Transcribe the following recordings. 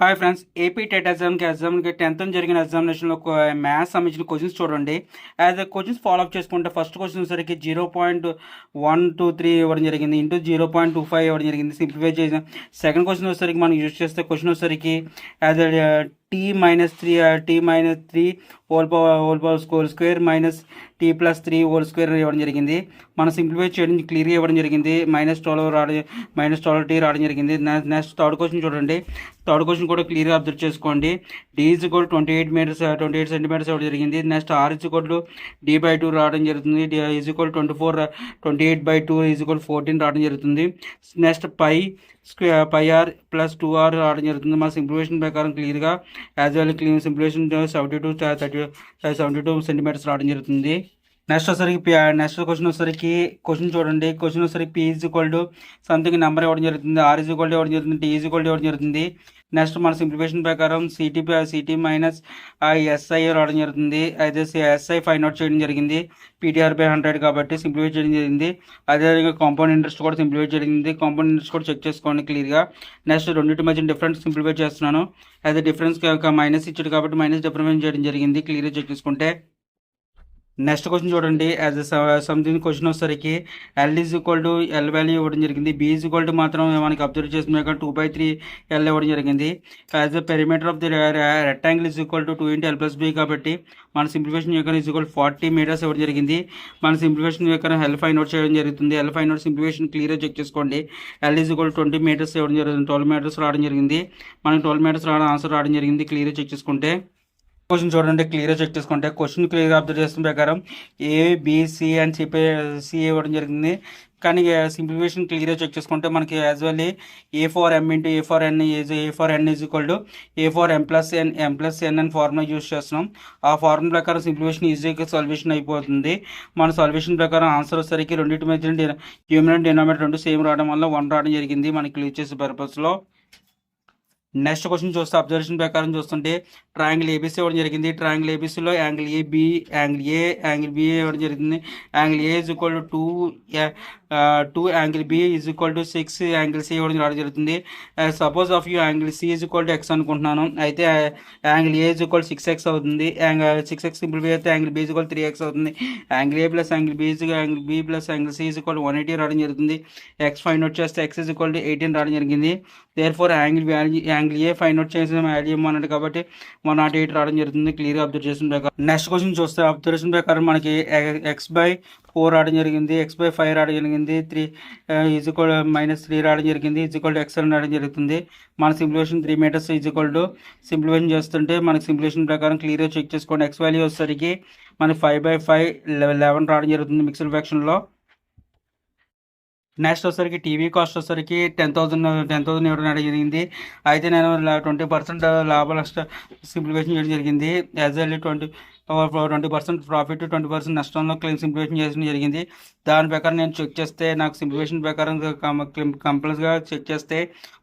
Hi friends, AP TET ఎగ్జామ్కి 10th జరిగిన ఎగ్జామినేషన్లో మ్యాథ్స్ సంబంధించిన క్వశ్చన్స్ చూడండి. యాజ్ క్వశ్చన్స్ ఫాలో అప్ చేసుకుంటే ఫస్ట్ క్వశ్చన్ వచ్చేసరికి 0.123 ఇవ్వడం జరిగింది, ఇంటూ 0.25 ఇవ్వడం జరిగింది. సింప్లిఫై చేసిన సెకండ్ క్వశ్చన్ వచ్చేసరికి మనం యూజ్ చేస్తే క్వశ్చన్ వచ్చేసరికి as t-3 whole power square minus t+3 whole square ఇవ్వడం జరిగింది. మనం సింప్లిఫై చేయడం క్లియర్గా ఇవ్వడం జరిగింది. -12t రావడం జరిగింది. నెక్స్ట్ థర్డ్ క్వశ్చన్ చూడండి. థర్డ్ క్వశ్చన్ కూడా క్లియర్గా అబ్జర్వ్ చేసుకోండి. d = 28 మీటర్స్ 28 సెంటీమీటర్స్ ఇవ్వడం జరిగింది. నెక్స్ట్ r = d/2 రావడం జరుగుతుంది. d = 28/2 = 14 రావడం జరుగుతుంది. నెక్స్ట్ πr + 2r రావడం జరుగుతుంది. మన సింప్లిఫికేషన్ ప్రకారం క్లియర్గా యాజ్ వెల్ సింప్లిఫికేషన్ 72 సెంటీమీటర్స్ రావడం జరుగుతుంది. నెక్స్ట్ క్వశ్చన్ వచ్చేసరికి క్వశ్చన్ చూడండి. క్వశ్చన్ వచ్చేసరికి p సంథింగ్ నెంబర్ ఇవ్వడం జరుగుతుంది, r ఇవ్వడం జరుగుతుంది, t ఇవ్వడం జరుగుతుంది. నెక్స్ట్ మన సింప్లిఫికేషన్ ప్రకారం సిటీ మైనస్ SI రావడం జరుగుతుంది. అయితే SI ఫైండ్ అవుట్ చేయడం జరిగింది. PTR/100 కాబట్టి సింప్లిఫై చేయడం జరిగింది. అదేవిధంగా కాంపౌండ్ ఇంట్రెస్ట్ కూడా సింప్లిఫై జరిగింది. కాంపౌండ్ ఇంట్రెస్ట్ కూడా చెక్ చేసుకోండి క్లియర్గా. నెక్స్ట్ రెండింటి మధ్య డిఫరెన్స్ సింప్లిఫై చేస్తున్నాను. అయితే డిఫరెన్స్ మైనస్ ఇచ్చాడు కాబట్టి మైనస్ డిఫరెన్స్ చేయడం జరిగింది. క్లియర్గా చెక్ చేసుకుంటే నెక్స్ట్ క్వశ్చన్ చూడండి. యాజ్ సంథింగ్ క్వశ్చన్ వచ్చేసరికి L L వాల్యూ ఇవ్వడం జరిగింది. B మాత్రం మనకి అబ్జర్వ్ చేసిన 2/3 L ఇవ్వడం జరిగింది. As the perimeter of the rectangle = 2 × L+B కాబట్టి మన సింప్లిఫికేషన్ యొక్క 40 మీటర్స్ ఇవ్వడం జరిగింది. మన సింప్లిఫికేషన్ యొక్క L ఫైండ్ అవుట్ చేయడం జరుగుతుంది. L ఫైండ్ అవుట్ సింప్లిఫికేషన్ క్లియర్గా చెక్ చేసుకోండి. L = 20 మీటర్స్ ఇవ్వడం జరుగుతుంది. 12 మీటర్స్ రావడం జరిగింది. మనకి 12 మీటర్స్ ఆన్సర్ రావడం జరిగింది. క్లియర్గా చెక్ చేసుకుంటే క్వశ్చన్ చూడండి. క్లియర్గా చెక్ చేసుకుంటే క్వశ్చన్ క్లియర్గా అబ్జర్వ్ చేసిన ప్రకారం ABC అని చెప్పి C ఇవ్వడం జరిగింది. కానీ సింప్లిఫికేషన్ క్లియర్గా చెక్ చేసుకుంటే మనకి as well A4M × A4N = A4M+N అని ఫార్ములా యూజ్ చేస్తున్నాం. ఆ ఫార్ములా ప్రకారం సింప్లిఫికేషన్ ఈజీగా సొల్యూషన్ అయిపోతుంది. మన సొల్యూషన్ ప్రకారం ఆన్సర్ వచ్చేసరికి రెండింటి మధ్య న్యూమరేటర్ డినామినేటర్ రెండు సేమ్ రావడం వల్ల 1 రావడం జరిగింది మనకి క్లియర్ చేసే పర్పస్లో. నెక్స్ట్ క్వశ్చన్ చూస్తే అబ్జర్వేషన్ ప్రకారం చూస్తుంటే ట్రయాంగిల్ ABC ఇవ్వడం జరిగింది. ట్రయాంగిల్ ABCలో angle AB, angle A, angle B ఇవ్వడం జరిగింది. Angle A = 2, angle B = 6, angle C ఇవ్వడం రావడం జరుగుతుంది. Suppose of you angle C = x అనుకుంటున్నాను. అయితే యాంగిల్ A = 6x అవుతుంది. 6x సింప్లిఫై అయితే యాంగిల్ B = 3x అవుతుంది. Angle A + angle B angle B + angle C = 180 రావడం జరుగుతుంది. x ఫైండ్ అవుట్ చేస్తే x = 18 రావడం జరిగింది. Therefore angle A find out చేసిన వాల్యూ అన్నాడు కాబట్టి 108 రావడం జరుగుతుంది. క్లియర్గా అబ్జర్వేషన్ ప్రకారం. నెక్స్ట్ క్వశ్చన్ చూస్తే అబ్జర్వేషన్ ప్రకారం మనకి x/4 రావడం జరిగింది, x/5 రావడం జరిగింది, 3 -3 రావడం జరిగింది, x అని రావడం జరుగుతుంది. మన సింప్లిఫికేషన్ 3 మీటర్స్ సింప్లిఫికేషన్ చేస్తుంటే మనకి సింప్లిఫికేషన్ ప్రకారం క్లియర్గా చెక్ చేసుకోండి. x వాల్యూ వచ్చేసరికి మనకి 5/5 11 రావడం జరుగుతుంది మిక్స్డ్ ఫ్రాక్షన్లో. నెక్స్ట్ వచ్చేసరికి టీవీ కాస్ట్ వచ్చేసరికి 10,000 ఇవ్వడం జరిగింది. అయితే నేను 20% లాభ నష్ట సింప్లిఫికేషన్ చేయడం జరిగింది. యాజ్ వెల్ 20% ప్రాఫిట్ 20% నష్టంలో క్లెయిమ్ సింప్లిఫికేషన్ చేయడం జరిగింది. దాని ప్రకారం నేను చెక్ చేస్తే నాకు సింప్లిఫికేషన్ ప్రకారం కంపల్సరీగా చెక్ చేస్తే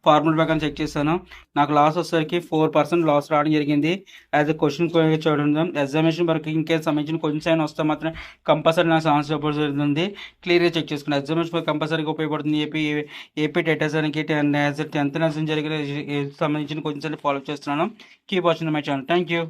ఫార్ములా ప్రకారం చెక్ చేశాను. నాకు లాస్ వచ్చేసరికి 4% లాస్ రావడం జరిగింది. యాజ్ ఎ క్వశ్చన్ చూడండి. ఎగ్జామినేషన్ వరకు ఇంకేం సంబంధించిన క్వశ్చన్స్ అయినా వస్తే మాత్రం కంపల్సరీ నాకు ఆన్సర్ చెప్పడం జరుగుతుంది. క్లియర్గా చెక్ చేసుకున్నాను. ఎగ్జామినేషన్ కంపల్సరీగా ఉపయోగపడుతుంది. ఏపీ టెట్ ఎగ్జామ్కి 10th జరిగిన సంబంధించిన క్వశ్చన్స్ అన్ని ఫాలో చేస్తున్నాను. Keep watching my channel. Thank you.